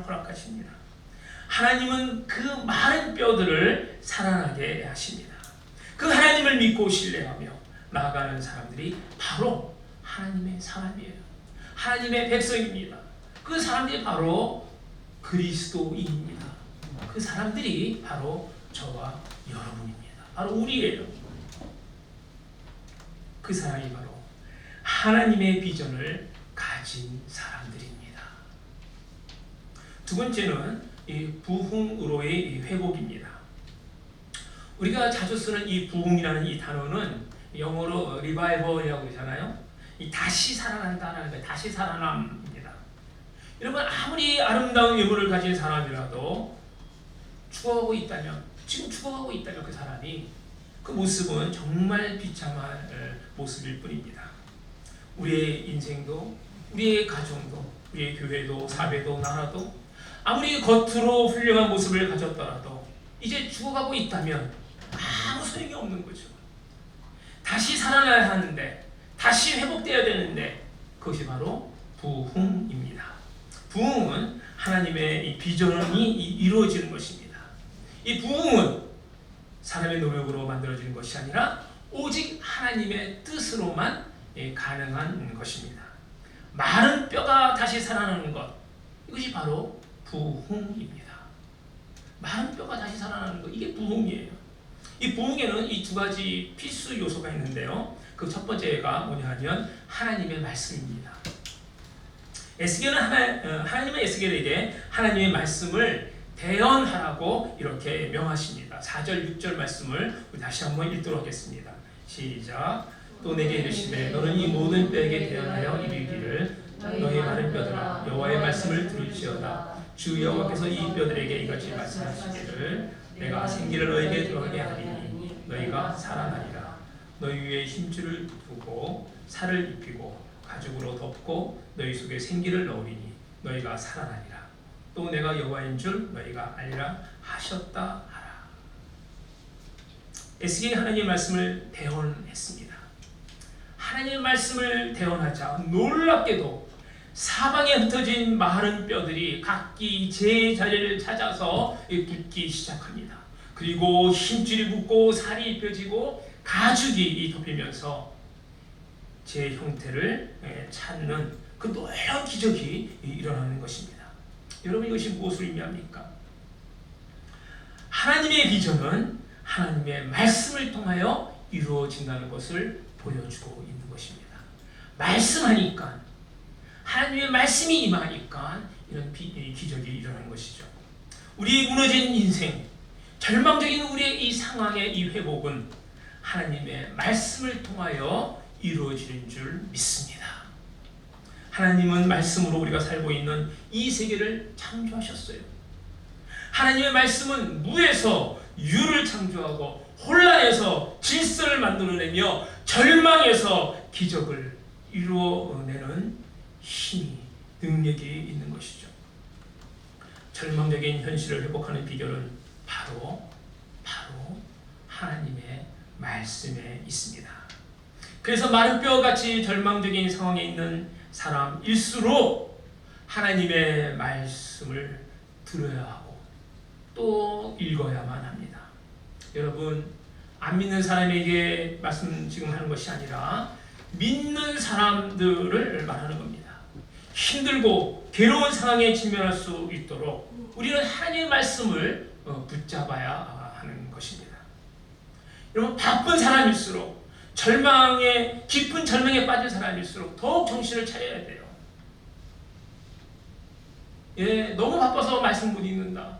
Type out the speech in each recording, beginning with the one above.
허락하십니다. 하나님은 그 마른 뼈들을 살아나게 하십니다. 그 하나님을 믿고 신뢰하며 나아가는 사람들이 바로 하나님의 사람이에요. 하나님의 백성입니다. 그 사람들이 바로 그리스도인입니다. 그 사람들이 바로 저와 여러분입니다. 바로 우리예요. 그 사람이 바로 하나님의 비전을 가진 사람들입니다. 두 번째는 이 부흥으로의 회복입니다. 우리가 자주 쓰는 이 부흥이라는 이 단어는 영어로 리바이벌이라고 하잖아요. 이 다시 살아난다는 거예요. 다시 살아남입니다. 여러분, 아무리 아름다운 외모를 가진 사람이라도 죽어가고 있다면, 지금 죽어가고 있다면 그 사람이 그 모습은 정말 비참한 모습일 뿐입니다. 우리의 인생도, 우리의 가정도, 우리의 교회도, 사회도, 나라도 아무리 겉으로 훌륭한 모습을 가졌더라도 이제 죽어가고 있다면 아무 소용이 없는 거죠. 다시 살아나야 하는데, 다시 회복되어야 되는데, 그것이 바로 부흥입니다. 부흥은 하나님의 이 비전이 이루어지는 것입니다. 이 부흥은 사람의 노력으로 만들어지는 것이 아니라 오직 하나님의 뜻으로만 가능한 것입니다. 마른 뼈가 다시 살아나는 것, 이것이 바로 부흥입니다. 마른 뼈가 다시 살아나는 것, 이게 부흥이에요. 이 부흥에는 이 두 가지 필수 요소가 있는데요. 그 첫 번째가 뭐냐 하면 하나님의 말씀입니다. 에스겔은 하나님의 에스겔에게 하나님의 말씀을 대언하라고 이렇게 명하십니다. 4절, 6절 말씀을 다시 한번 읽도록 하겠습니다. 시작. 또 내게 이르시되 너는 이 모든 뼈에게 대언하여 이르기를 너희 마른 뼈들아 여호와의 말씀을 들을지어다. 주 여호와께서 이 뼈들에게 이같이 말씀하시기를 내가 생기를 너에게 들어가게 하리니 너희가 살아나리라. 너희 위에 힘줄을 두고 살을 입히고 가죽으로 덮고 너희 속에 생기를 넣으리니 너희가 살아나리라. 또 내가 여호와인 줄 너희가 알리라 하셨다 하라. 에스겔이 하나님의 말씀을 대언했습니다. 하나님의 말씀을 대언하자 놀랍게도 사방에 흩어진 마른 뼈들이 각기 제 자리를 찾아서 붙기 시작합니다. 그리고 힘줄이 붙고 살이 입혀지고 가죽이 덮이면서 제 형태를 찾는 그 놀라운 기적이 일어나는 것입니다. 여러분, 이것이 무엇을 의미합니까? 하나님의 비전은 하나님의 말씀을 통하여 이루어진다는 것을 보여주고 있는 것입니다. 말씀하니까, 하나님의 말씀이 임하니까 이런 기적이 일어나는 것이죠. 우리 무너진 인생, 절망적인 우리의 이 상황의 이 회복은 하나님의 말씀을 통하여 이루어지는 줄 믿습니다. 하나님은 말씀으로 우리가 살고 있는 이 세계를 창조하셨어요. 하나님의 말씀은 무에서 유를 창조하고 혼란에서 질서를 만들어내며 절망에서 기적을 이루어내는 힘이, 능력이 있는 것이죠. 절망적인 현실을 회복하는 비결은 바로 하나님의 말씀에 있습니다. 그래서 마른 뼈같이 절망적인 상황에 있는 사람일수록 하나님의 말씀을 들어야 하고 또 읽어야만 합니다. 여러분, 안 믿는 사람에게 말씀 지금 하는 것이 아니라 믿는 사람들을 말하는 겁니다. 힘들고 괴로운 상황에 직면할 수 있도록 우리는 하나님의 말씀을 붙잡아야 하는 것입니다. 여러분, 바쁜 사람일수록 깊은 절망에 빠진 사람일수록 더욱 정신을 차려야 돼요. 너무 바빠서 말씀 못 읽는다.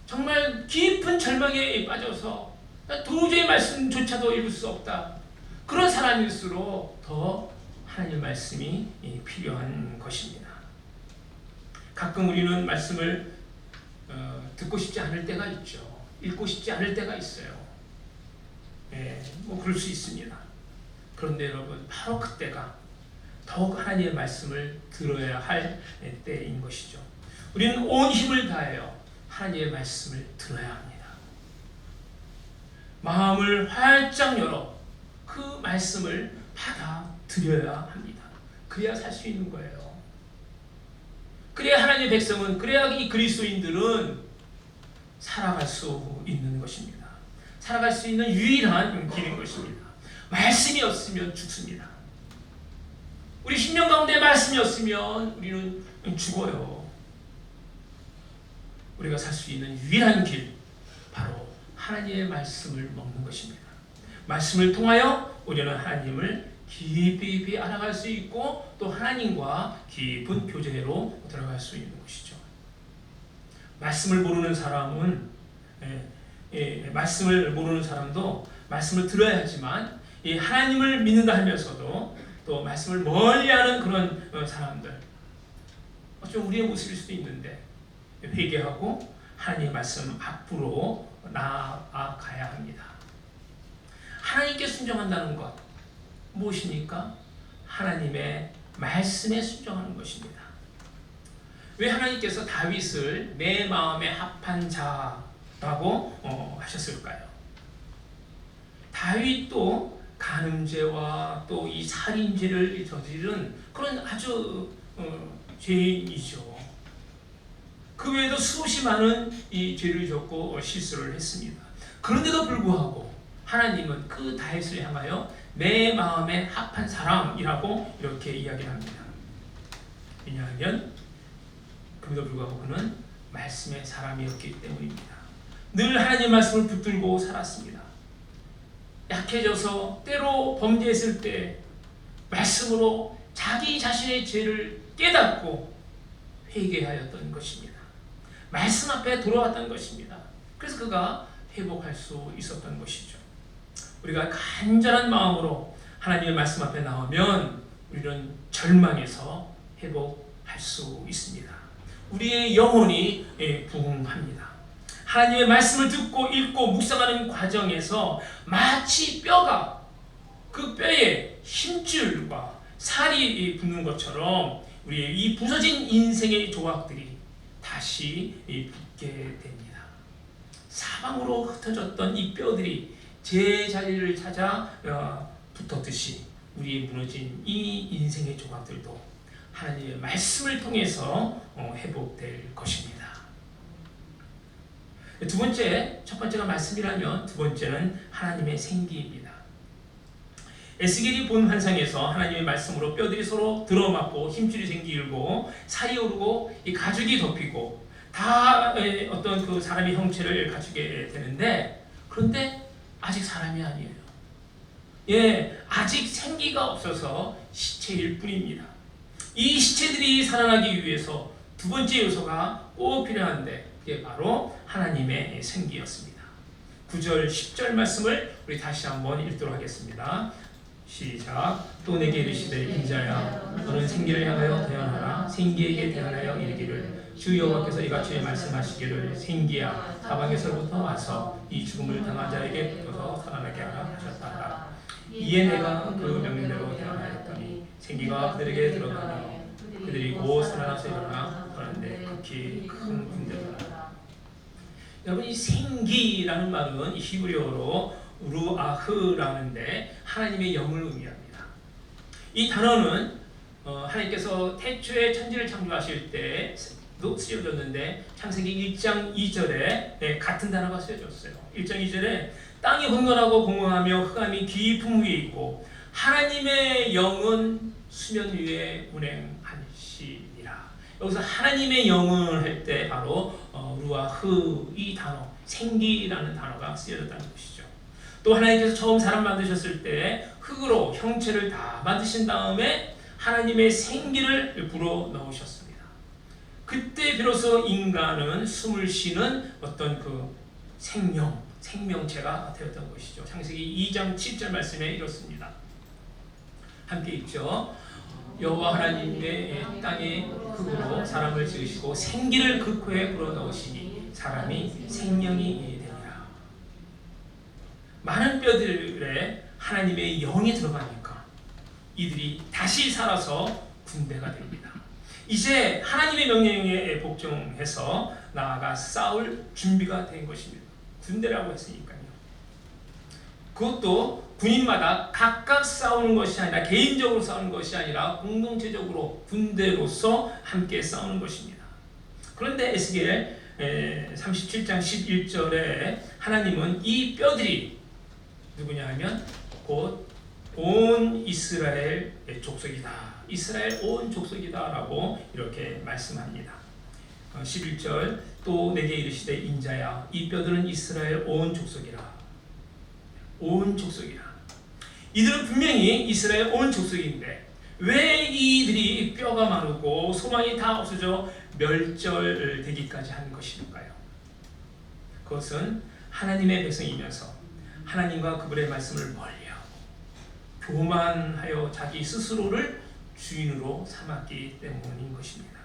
정말 깊은 절망에 빠져서 도저히 말씀조차도 읽을 수 없다. 그런 사람일수록 더 하나님의 말씀이 필요한 것입니다. 가끔 우리는 말씀을 듣고 싶지 않을 때가 있죠. 읽고 싶지 않을 때가 있어요. 뭐 그럴 수 있습니다. 그런데 여러분, 바로 그때가 더욱 하나님의 말씀을 들어야 할 때인 것이죠. 우리는 온 힘을 다하여 하나님의 말씀을 들어야 합니다. 마음을 활짝 열어 그 말씀을 받아들여야 합니다. 그래야 살 수 있는 거예요. 그래야 하나님의 백성은, 그래야 이 그리스도인들은 살아갈 수 있는 것입니다. 살아갈 수 있는 유일한 길인 것입니다. 말씀이 없으면 죽습니다. 우리 심령 가운데 말씀이 없으면 우리는 죽어요. 우리가 살 수 있는 유일한 길, 바로 하나님의 말씀을 먹는 것입니다. 말씀을 통하여 우리는 하나님을 깊이 알아갈 수 있고 또 하나님과 깊은 교제로 들어갈 수 있는 것이죠. 말씀을 모르는 사람은 말씀을 모르는 사람도 말씀을 들어야 하지만 하나님을 믿는다 하면서도 또 말씀을 멀리하는 그런 사람들, 좀 우리의 모습일 수도 있는데 회개하고 하나님의 말씀 앞으로 나아가야 합니다. 하나님께 순종한다는 것 무엇입니까? 하나님의 말씀에 순종하는 것입니다. 왜 하나님께서 다윗을 내 마음에 합한 자라고 하셨을까요? 다윗도 간음죄와 또 이 살인죄를 저지른 그런 아주 죄인이죠. 그 외에도 수없이 많은 이 죄를 졌고 실수를 했습니다. 그런데도 불구하고 하나님은 그 다윗을 향하여 내 마음에 합한 사람이라고 이렇게 이야기를 합니다. 왜냐하면 그럼에도 불구하고 그는 말씀의 사람이었기 때문입니다. 늘 하나님의 말씀을 붙들고 살았습니다. 약해져서 때로 범죄했을 때 말씀으로 자기 자신의 죄를 깨닫고 회개하였던 것입니다. 말씀 앞에 돌아왔던 것입니다. 그래서 그가 회복할 수 있었던 것이죠. 우리가 간절한 마음으로 하나님의 말씀 앞에 나오면 우리는 절망에서 회복할 수 있습니다. 우리의 영혼이 부흥합니다. 하나님의 말씀을 듣고 읽고 묵상하는 과정에서 마치 뼈가 그 뼈에 힘줄과 살이 붙는 것처럼 우리의 이 부서진 인생의 조각들이 다시 붙게 됩니다. 사방으로 흩어졌던 이 뼈들이 제자리를 찾아 붙었듯이 우리의 무너진 이 인생의 조각들도 하나님의 말씀을 통해서 회복될 것입니다. 두 번째, 첫 번째가 말씀이라면 두 번째는 하나님의 생기입니다. 에스겔이 본 환상에서 하나님의 말씀으로 뼈들이 서로 들어맞고 힘줄이 생기고 살이 오르고 이 가죽이 덮이고 다 어떤 그 사람의 형체를 갖추게 되는데, 그런데 아직 사람이 아니에요. 아직 생기가 없어서 시체일 뿐입니다. 이 시체들이 살아나기 위해서 두 번째 요소가 꼭 필요한데 그게 바로 하나님의 생기였습니다. 9절 10절 말씀을 우리 다시 한번 읽도록 하겠습니다. 시작. 또 내게 이르시되 인자야 너는 생기를 향하여 대언하라. 생기에게 대언하여 이르기를 주 여호와께서 이같이 말씀하시기를 생기야 사방에서부터 와서 이 죽음을 당한 자에게 붙어서 살아나게 하라 하셨다. 이에 내가 그 명령대로 대언하였더니 생기가 그들에게 들어가며 그들이 곧 살아나서 일어나 그런데 극히 큰 군대더라. 여러분, 이 생기라는 말은 히브리어로 루아흐라는데 하나님의 영을 의미합니다. 이 단어는 하나님께서 태초에 천지를 창조하실 때도 쓰여졌는데 창세기 1장 2절에 같은 단어가 쓰여졌어요. 1장 2절에 땅이 혼돈하고 공허하며 흑암이 깊음 위에 있고 하나님의 영은 수면 위에 운행하시니라. 여기서 하나님의 영을 할 때 바로 루아흐 이 단어 생기라는 단어가 쓰여졌다는 것이죠. 또 하나님께서 처음 사람 만드셨을 때 흙으로 형체를 다 만드신 다음에 하나님의 생기를 불어 넣으셨습니다. 그때 비로소 인간은 숨을 쉬는 어떤 그 생명체가 되었던 것이죠. 창세기 2장 7절 말씀에 이렇습니다. 함께 읽죠. 여호와 하나님의 땅의 흙으로 사람을 지으시고 생기를 그 코에 불어 넣으시니 사람이 생명이 되니라. 많은 뼈들에 하나님의 영이 들어가니까 이들이 다시 살아서 군대가 됩니다. 이제 하나님의 명령에 복종해서 나아가 싸울 준비가 된 것입니다. 군대라고 했으니까요. 그것도 군인마다 각각 싸우는 것이 아니라 개인적으로 싸우는 것이 아니라 공동체적으로 군대로서 함께 싸우는 것입니다. 그런데 에스겔 37장 11절에 하나님은 이 뼈들이 누구냐 하면 곧 온 이스라엘 족속이다. 이스라엘 온 족속이다 라고 이렇게 말씀합니다. 11절 또 내게 이르시되 인자야 이 뼈들은 이스라엘 온 족속이라. 온 족속이라. 이들은 분명히 이스라엘 온 족속인데 왜 이들이 뼈가 마르고 소망이 다 없어져 멸절되기까지 한 것일까요? 그것은 하나님의 백성이면서 하나님과 그분의 말씀을 멀리하고 교만하여 자기 스스로를 주인으로 삼았기 때문인 것입니다.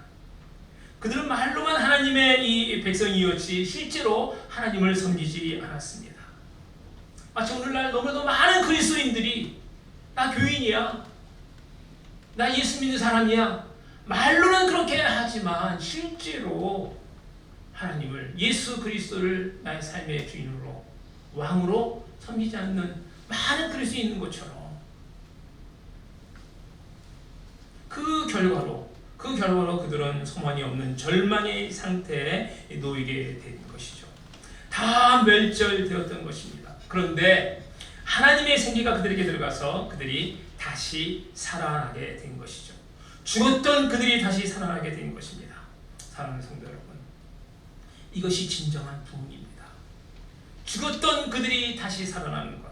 그들은 말로만 하나님의 이 백성이었지 실제로 하나님을 섬기지 않았습니다. 마치 오늘날 너무나도 많은 그리스도인들이 나 교인이야, 나 예수 믿는 사람이야, 말로는 그렇게 하지만 실제로 하나님을, 예수 그리스도를 나의 삶의 주인으로 왕으로 섬기지 않는 많은 그리스도인이 있는 것처럼 그 결과로 그들은 소망이 없는 절망의 상태에 놓이게 된 것이죠. 다 멸절되었던 것입니다. 그런데 하나님의 생기가 그들에게 들어가서 그들이 다시 살아나게 된 것이죠. 죽었던 그들이 다시 살아나게 된 것입니다. 사랑하는 성도 여러분, 이것이 진정한 부흥입니다. 죽었던 그들이 다시 살아나는 것.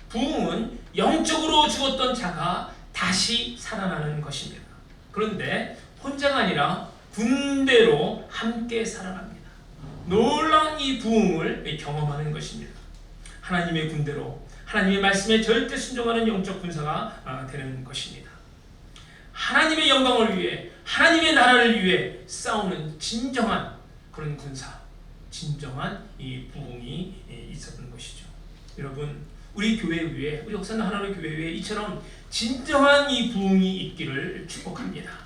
부흥은 영적으로 죽었던 자가 다시 살아나는 것입니다. 그런데 혼자가 아니라 군대로 함께 살아납니다. 놀라운 이 부흥을 경험하는 것입니다. 하나님의 군대로 하나님의 말씀에 절대 순종하는 영적 군사가 되는 것입니다. 하나님의 영광을 위해, 하나님의 나라를 위해 싸우는 진정한 그런 군사, 진정한 이 부흥이 있었던 것이죠. 여러분, 우리 교회 위에, 우리 역사는 하나님의 교회 위에 이처럼 진정한 이 부흥이 있기를 축복합니다.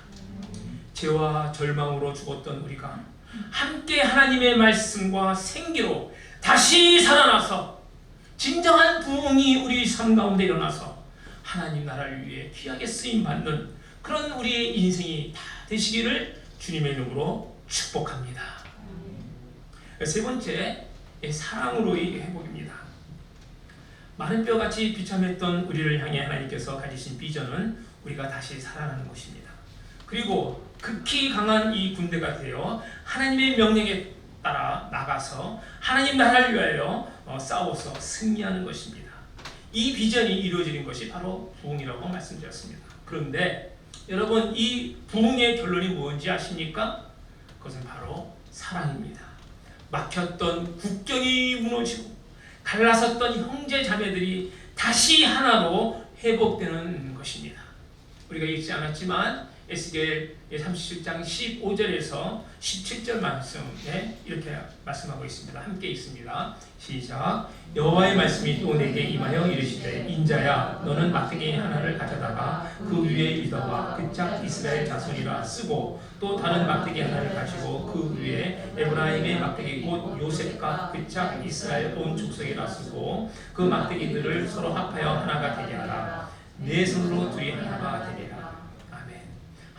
죄와 절망으로 죽었던 우리가 함께 하나님의 말씀과 생기로 다시 살아나서 진정한 부흥이 우리 삶 가운데 일어나서 하나님 나라를 위해 귀하게 쓰임받는 그런 우리의 인생이 다 되시기를 주님의 이름으로 축복합니다. 세 번째, 사랑으로의 회복입니다. 마른 뼈같이 비참했던 우리를 향해 하나님께서 가지신 비전은 우리가 다시 살아나는 것입니다. 그리고 극히 강한 이 군대가 되어 하나님의 명령에 따라 나가서 하나님 나라를 위하여 싸워서 승리하는 것입니다. 이 비전이 이루어지는 것이 바로 부흥이라고 말씀드렸습니다. 그런데 여러분, 이 부흥의 결론이 뭔지 아십니까? 그것은 바로 사랑입니다. 막혔던 국경이 무너지고 갈라섰던 형제 자매들이 다시 하나로 회복되는 것입니다. 우리가 읽지 않았지만 에스겔 37장 15절에서 17절 말씀에 이렇게 말씀하고 있습니다. 함께 읽습니다. 시작. 여호와의 말씀이 또 내게 임하여 이르시되 인자야 너는 막대기 하나를 가져다가 그 위에 유다와 그 짝 이스라엘 자손이라 쓰고 또 다른 막대기 하나를 가지고 그 위에 에브라임의 막대기 곧 요셉과 그 짝 이스라엘 온 족속이라 쓰고 그 막대기들을 서로 합하여 하나가 되게 하라. 네 손으로 둘이 하나가 되리라.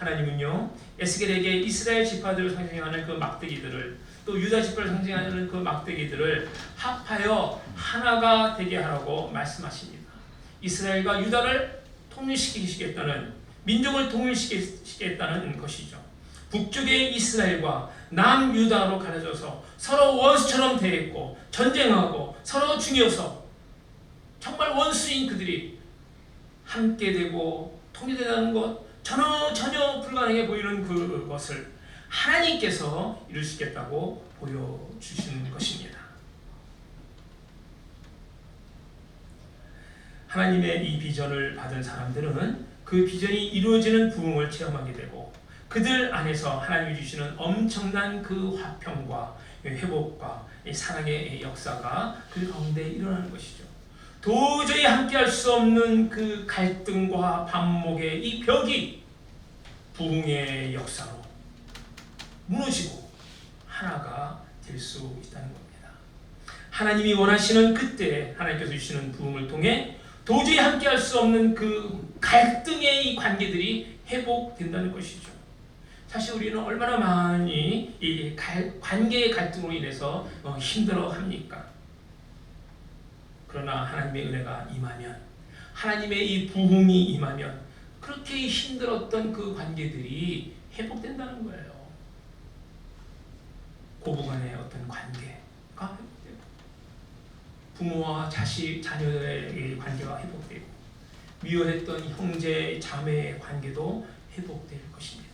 하나님은요, 에스겔에게 이스라엘 지파들을 상징하는 그 막대기들을, 또 유다 지파를 상징하는 그 막대기들을 합하여 하나가 되게 하라고 말씀하십니다. 이스라엘과 유다를 통일시키시겠다는, 민족을 통일시키겠다는 것이죠. 북쪽의 이스라엘과 남유다로 갈라져서 서로 원수처럼 대했고 전쟁하고 서로 중요서 정말 원수인 그들이 함께 되고 통일되는 것, 전혀 불가능해 보이는 그것을 하나님께서 이루시겠다고 보여주시는 것입니다. 하나님의 이 비전을 받은 사람들은 그 비전이 이루어지는 부흥을 체험하게 되고 그들 안에서 하나님이 주시는 엄청난 그 화평과 회복과 사랑의 역사가 그 가운데 일어나는 것이죠. 도저히 함께할 수 없는 그 갈등과 반목의 이 벽이 부흥의 역사로 무너지고 하나가 될 수 있다는 겁니다. 하나님이 원하시는 그때 하나님께서 주시는 부흥을 통해 도저히 함께할 수 없는 그 갈등의 이 관계들이 회복된다는 것이죠. 사실 우리는 얼마나 많이 이 관계의 갈등으로 인해서 힘들어합니까? 그러나 하나님의 은혜가 임하면, 하나님의 이 부흥이 임하면 그렇게 힘들었던 그 관계들이 회복된다는 거예요. 고부간의 어떤 관계가 회복되고, 부모와 자식, 자녀의 관계가 회복되고, 미워했던 형제, 자매의 관계도 회복될 것입니다.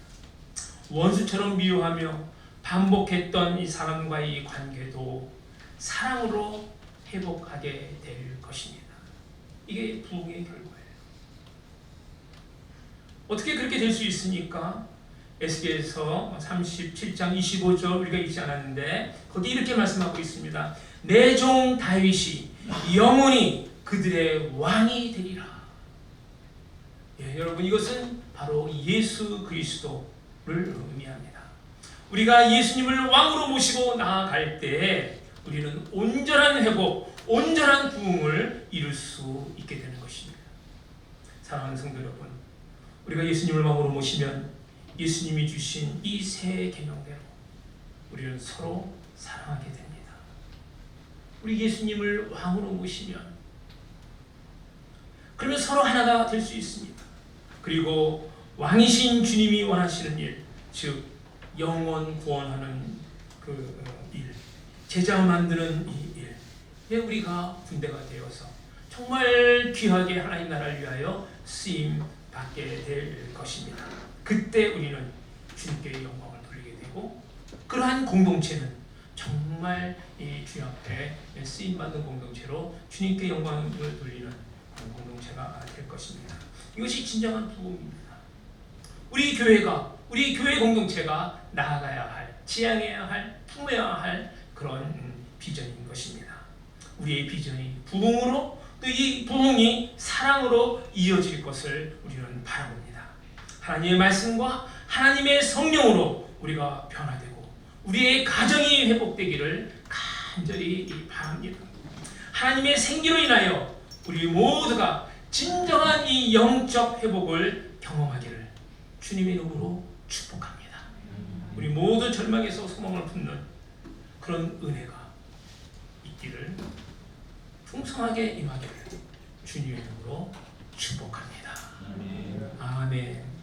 원수처럼 미워하며 반복했던 이 사람과의 관계도 사랑으로 회복하게 될 것입니다. 이게 부흥의 결과예요. 어떻게 그렇게 될 수 있습니까? 에스겔서 37장 25절 우리가 읽지 않았는데 거기 이렇게 말씀하고 있습니다. 내 종 다윗이 영원히 그들의 왕이 되리라. 여러분, 이것은 바로 예수 그리스도를 의미합니다. 우리가 예수님을 왕으로 모시고 나아갈 때 우리는 온전한 회복, 온전한 부흥을 이룰 수 있게 되는 것입니다. 사랑하는 성도 여러분, 우리가 예수님을 왕으로 모시면 예수님이 주신 이 새 계명대로 우리는 서로 사랑하게 됩니다. 우리 예수님을 왕으로 모시면 그러면 서로 하나가 될 수 있습니다. 그리고 왕이신 주님이 원하시는 일, 즉 영원 구원하는 그 일, 제자 만드는 이 일에 우리가 군대가 되어서 정말 귀하게 하나님 나라를 위하여 쓰임 받게 될 것입니다. 그때 우리는 주님께 영광을 돌리게 되고, 그러한 공동체는 정말 이 주 앞에 쓰임 받는 공동체로 주님께 영광을 돌리는 공동체가 될 것입니다. 이것이 진정한 부흥입니다. 우리 교회가, 우리 교회 공동체가 나아가야 할, 지향해야 할, 품어야 할 그런 비전인 것입니다. 우리의 비전이 부흥으로, 또 이 부흥이 사랑으로 이어질 것을 우리는 바라봅니다. 하나님의 말씀과 하나님의 성령으로 우리가 변화되고 우리의 가정이 회복되기를 간절히 바랍니다. 하나님의 생기로 인하여 우리 모두가 진정한 이 영적 회복을 경험하기를 주님의 이름으로 축복합니다. 우리 모두 절망에서 소망을 품는 그런 은혜가 있기를, 풍성하게 임하기를 주님의 이름으로 축복합니다. 아멘.